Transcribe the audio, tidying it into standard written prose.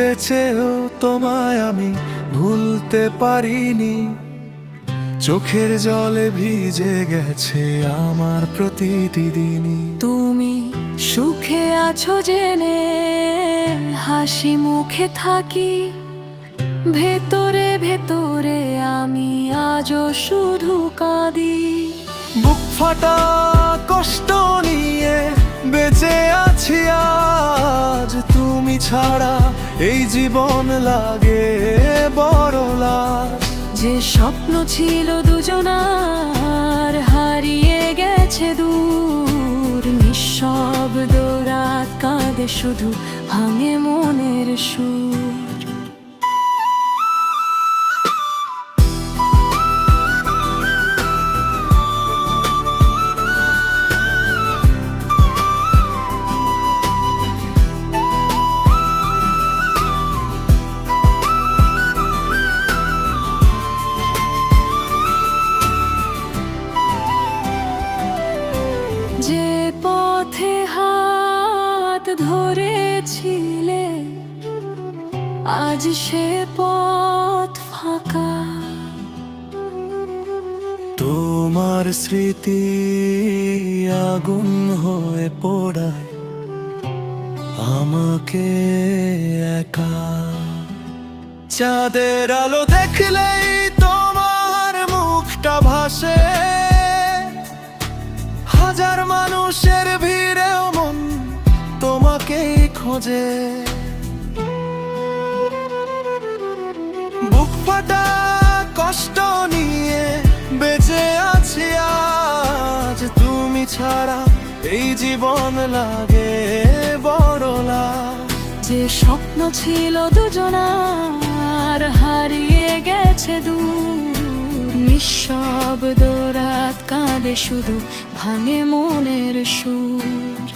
ভুলতে চেয়েও তোমায় আমি ভুলতে পারিনি। চোখের জলে ভিজে গেছে আমার প্রতিটি দিনই। তুমি সুখে আছো জেনে হাসি মুখে থাকি, ভেতরে ভেতরে আমি আজও শুধু কাঁদি। বুক ফাটা কষ্ট নিয়ে বেঁচে আছি আজ, তুমি ছাড়া এই জীবন লাগে বড় লাজ। যে স্বপ্ন ছিল দুজনার হারিয়ে গেছে দূর, নিঃশব্দ রাত কাঁদে শুধু ভাঙে মনের সুর। যে পথে হাত ধরেছিলে আজ সে পথ ফাঁকা। তোমার স্মৃতি আগুন হয়ে পোড়ায় আমাকে একা। চাঁদের আলো দেখলেই তোমার মুখটা ভাসে, হাজার মানুষের ভিড়েও মন তোমাকেই খোঁজে। বুক ফাটা কষ্ট নিয়ে বেঁচে আছি আজ, তুমি ছাড়া এই জীবন লাগে বড় লাজ। যে স্বপ্ন ছিল দুজনার হারিয়ে গেছে দূর, নিঃশব্দ রাত কাঁদে শুধু ভাঙে মনের সুর।